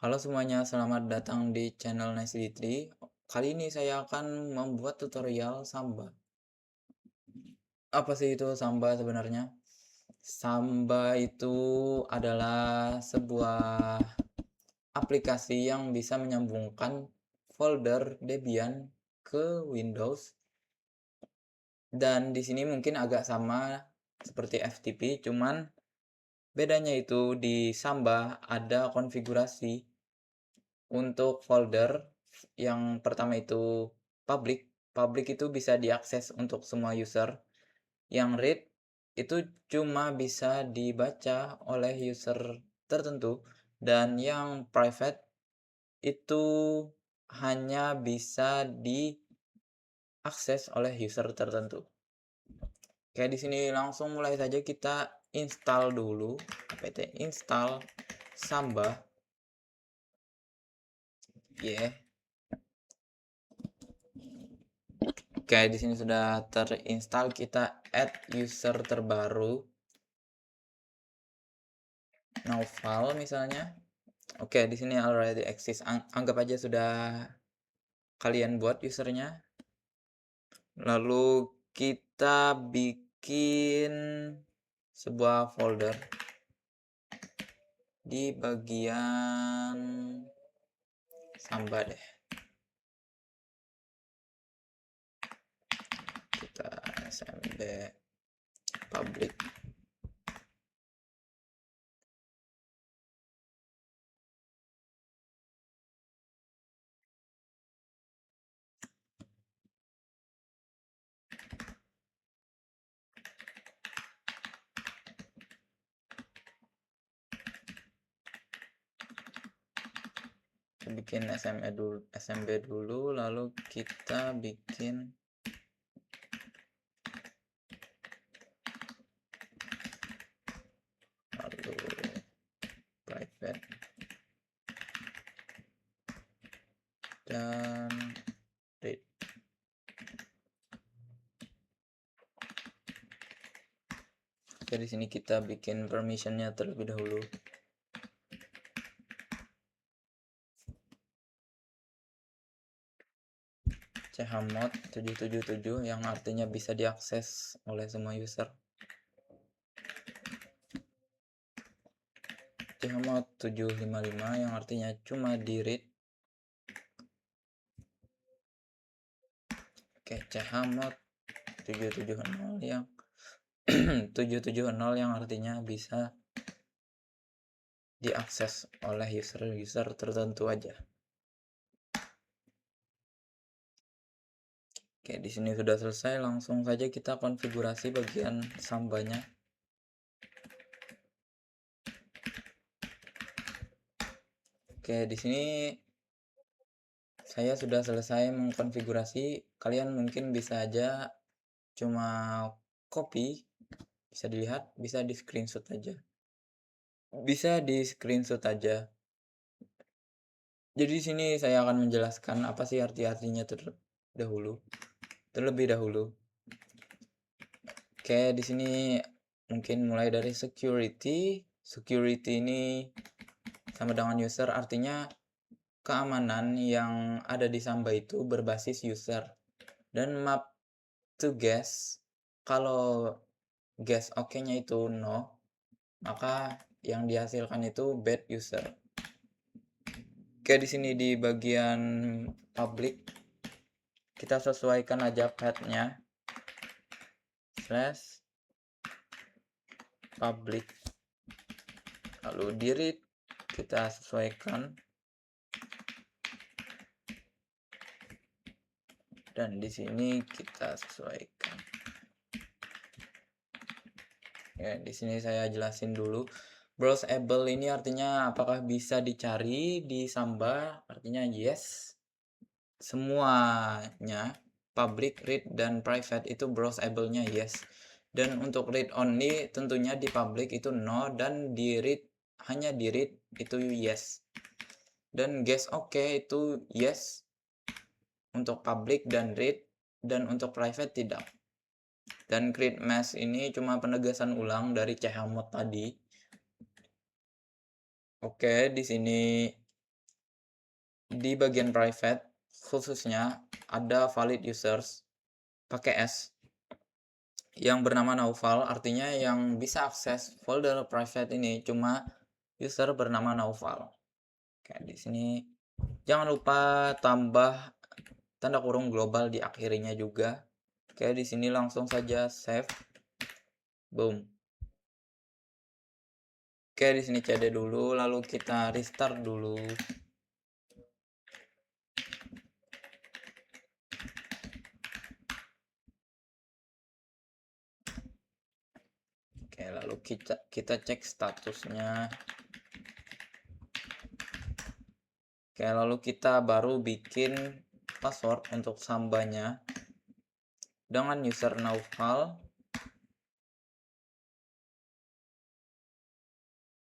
Halo semuanya, selamat datang di channel Nice Kali ini saya akan membuat tutorial Samba. Apa sih itu Samba sebenarnya? Samba itu adalah sebuah aplikasi yang bisa menyambungkan folder Debian ke Windows, dan di sini mungkin agak sama seperti FTP, cuman bedanya itu di Samba ada konfigurasi. Untuk folder yang pertama itu public. Public itu bisa diakses untuk semua user. Yang read itu cuma bisa dibaca oleh user tertentu, dan yang private itu hanya bisa diakses oleh user tertentu. Oke, di sini langsung mulai saja, kita install dulu apt install Samba. Yeah. Oke, di sini sudah terinstall. Kita add user terbaru, Naufal misalnya. Oke, di sini already exist. Anggap aja sudah kalian buat usernya. Lalu kita bikin sebuah folder di bagian Samba deh. Kita smb public. Kita bikin smb dulu, lalu kita bikin private dan read. Oke, di sini kita bikin permissionnya terlebih dahulu. chmod 777 yang artinya bisa diakses oleh semua user. chmod 755 yang artinya cuma di read. Oke, chmod 770 yang 770 yang artinya bisa diakses oleh user tertentu aja. Oke, di sini sudah selesai. Langsung saja kita konfigurasi bagian sambanya. Oke, di sini saya sudah selesai mengkonfigurasi. Kalian mungkin bisa aja cuma copy, bisa dilihat, bisa di screenshot aja. Jadi di sini saya akan menjelaskan apa sih arti-artinya terlebih dahulu. Oke, di sini mungkin mulai dari security. Security ini sama dengan user, artinya keamanan yang ada di Samba itu berbasis user. Dan map to guest, kalau guest oke-nya itu no, maka yang dihasilkan itu bad user. Oke, di sini di bagian public kita sesuaikan aja path-nya /public, lalu di read kita sesuaikan, dan di sini kita sesuaikan. Ya, di sini saya jelasin dulu. Browsable ini artinya apakah bisa dicari di Samba? Artinya yes. Semuanya public, read, dan private itu browsable-nya yes. Dan untuk read only tentunya di public itu no, dan di read hanya di read itu yes. Dan guess oke itu yes untuk public dan read, dan untuk private tidak. Dan create mesh ini cuma penegasan ulang dari chmod tadi. Oke, di sini di bagian private khususnya ada valid users pakai S yang bernama Naufal, artinya yang bisa akses folder private ini cuma user bernama Naufal. Kayak di sini jangan lupa tambah tanda kurung global di akhirnya juga. Oke, di sini langsung saja save. Boom. Oke, di sini CD dulu, lalu kita restart dulu. Oke, lalu kita cek statusnya. Oke, lalu kita baru bikin password untuk sambanya dengan user Naufal.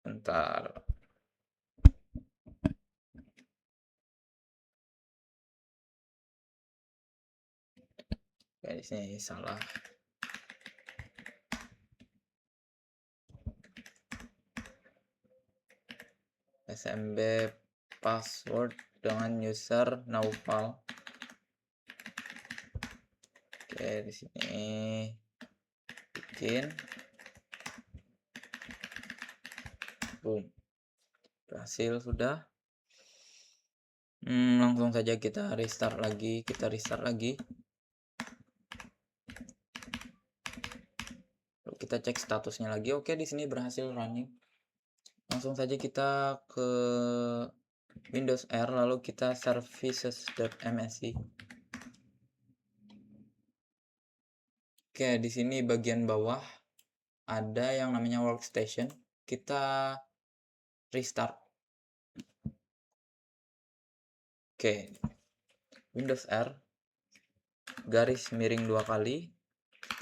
Bentar. Oke, di sini salah. SMB password dengan user Naufal. Oke, di sini bikin. Boom. Berhasil sudah. Langsung saja kita restart lagi. Lalu kita cek statusnya lagi. Oke, di sini berhasil running. Langsung saja kita ke Windows R, lalu kita services.msc. Oke, di sini bagian bawah ada yang namanya workstation. Kita restart. Oke, Windows R garis miring 2 kali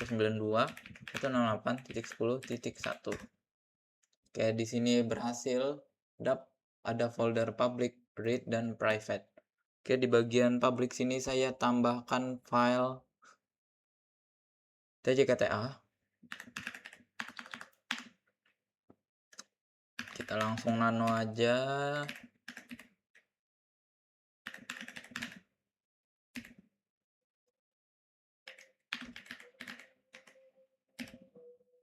92.168.10.1. Oke, di sini berhasil ada folder public, read, dan private. Oke, di bagian public sini saya tambahkan file tjkta. Kita langsung nano aja.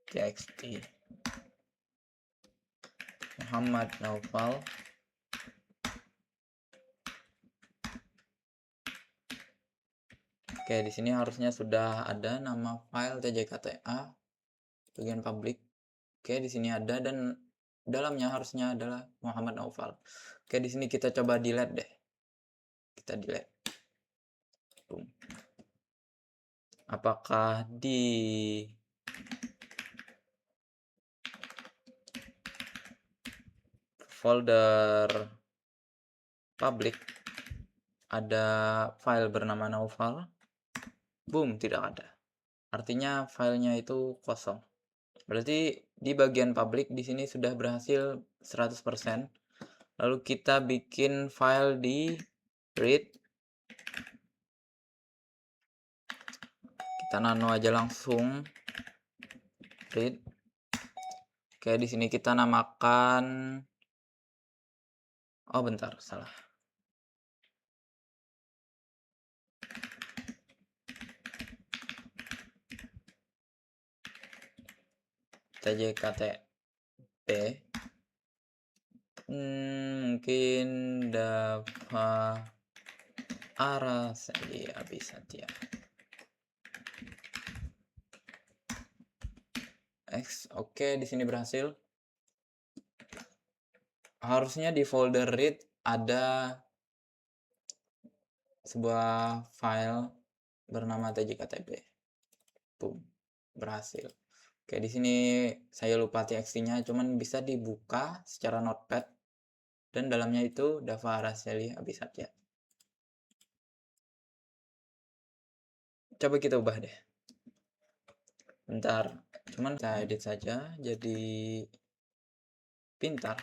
txt Muhammad Naufal. Oke, di sini harusnya sudah ada nama file tjkta bagian public. Oke, di sini ada dan dalamnya harusnya adalah Muhammad Naufal. Oke, di sini kita coba delete deh. Kita delete. Boom. Apakah di folder public ada file bernama Naufal? Boom, tidak ada. Artinya filenya itu kosong. Berarti di bagian public di sini sudah berhasil 100%. Lalu kita bikin file di read. Kita nano aja langsung read. Oke, di sini kita namakan, oh bentar, salah. tjktp mungkin Dava Araseli Abisatya X. Oke, di sini berhasil. Harusnya di folder read ada sebuah file bernama tjktp. Boom, berhasil. Oke, di sini saya lupa txt-nya, cuman bisa dibuka secara notepad dan dalamnya itu Dava Araseli Abisatya. Coba kita ubah deh. Bentar, cuman saya edit saja jadi pintar.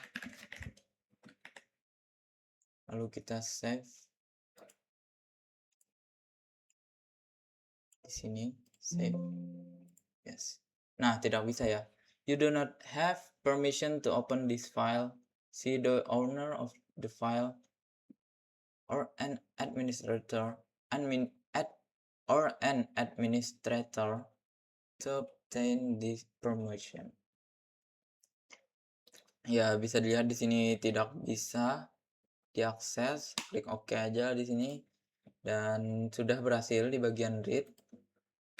Lalu kita save. Di sini save. Yes. Nah, tidak bisa ya. You do not have permission to open this file. See the owner of the file. or an administrator or an administrator to obtain this promotion. Ya, bisa dilihat di sini tidak bisa diakses. Klik OK aja di sini dan sudah berhasil di bagian read.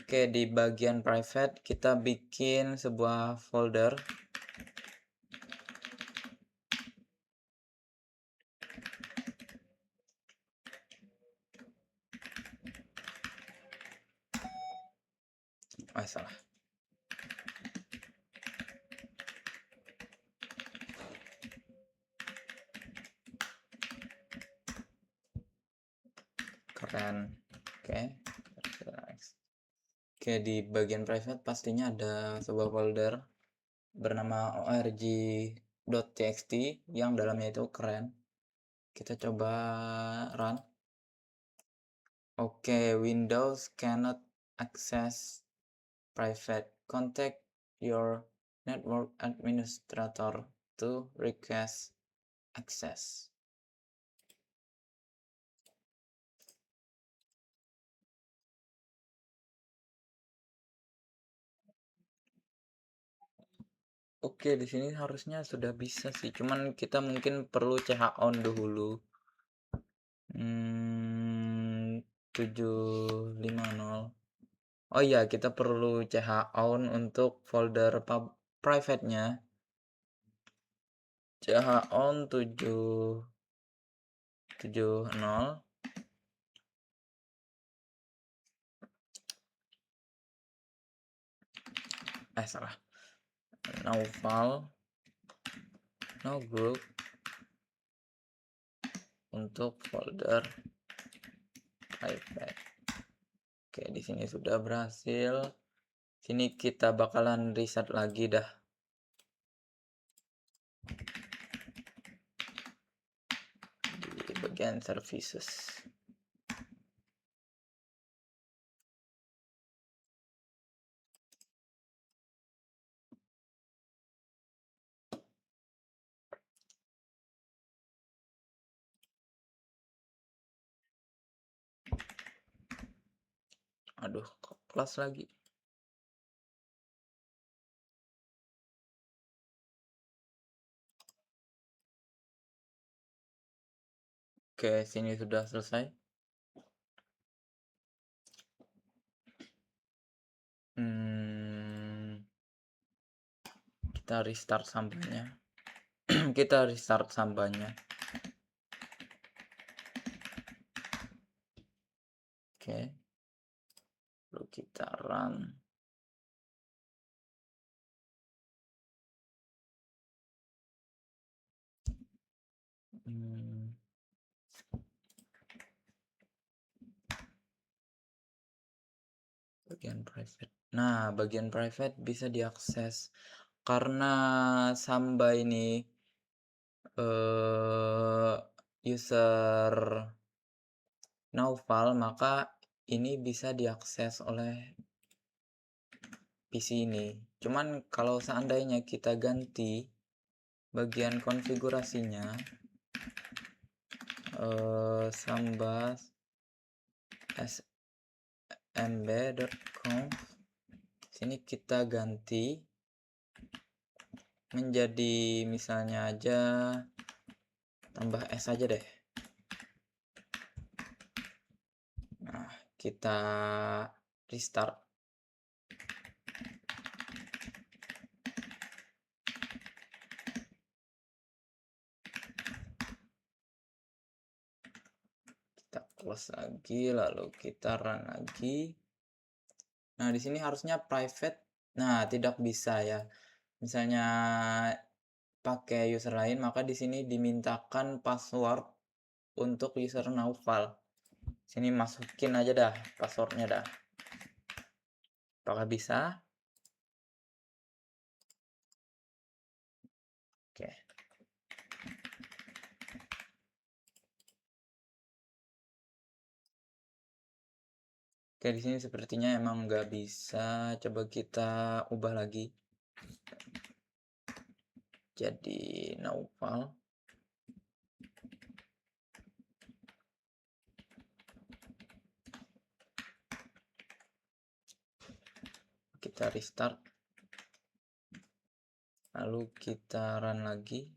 Oke, di bagian private kita bikin sebuah folder. Salah. Keren. Oke, di bagian private pastinya ada sebuah folder bernama org.txt yang dalamnya itu keren. Kita coba run. Oke, Windows cannot access private. Contact your network administrator to request access. Oke, di sini harusnya sudah bisa sih, cuman kita mungkin perlu on dulu. 750. Oh iya, kita perlu on untuk folder private-nya. on 770. Salah. No file, no group untuk folder private. Oke, di sini sudah berhasil. Sini kita bakalan reset lagi dah. Di bagian services. Aduh, kok kelas lagi. Oke, sini sudah selesai. Kita restart sampahnya. Kita restart sampahnya. Oke. Lalu kita run. Bagian private. Nah, bagian private bisa diakses karena Samba ini user Naufal, maka ini bisa diakses oleh PC ini. Cuman kalau seandainya kita ganti bagian konfigurasinya, Samba smb.conf, sini kita ganti menjadi misalnya aja tambah S aja deh. Nah, kita restart. Kita close lagi, lalu kita run lagi. Nah, di sini harusnya private. Nah, tidak bisa ya. Misalnya pakai user lain, maka di sini dimintakan password untuk user Naufal. Sini masukin aja dah passwordnya dah. Apakah bisa? Oke. Oke, di sini sepertinya emang nggak bisa. Coba kita ubah lagi. Jadi Naufal. kita restart, lalu kita run lagi.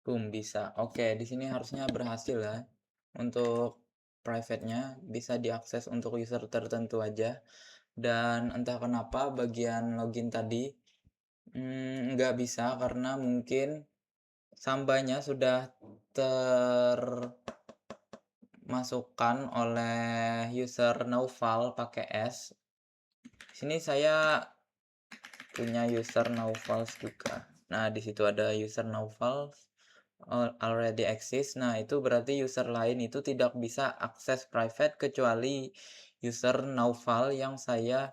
Boom, bisa. Oke, di sini harusnya berhasil ya. Untuk private-nya bisa diakses untuk user tertentu aja. Dan entah kenapa bagian login tadi nggak bisa karena mungkin sambanya sudah termasukkan oleh user Naufal pakai S. Sini saya punya user Naufal juga. Nah, di situ ada user Naufal already exist. Nah, itu berarti user lain itu tidak bisa akses private kecuali user Naufal yang saya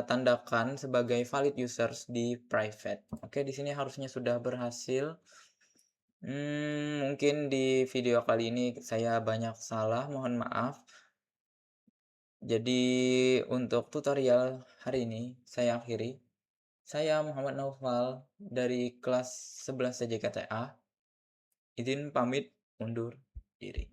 tandakan sebagai valid users di private. Oke, di sini harusnya sudah berhasil. Mungkin di video kali ini saya banyak salah, mohon maaf. Jadi untuk tutorial hari ini saya akhiri. Saya Muhammad Naufal dari kelas 11 CJKTA. Izin pamit undur diri.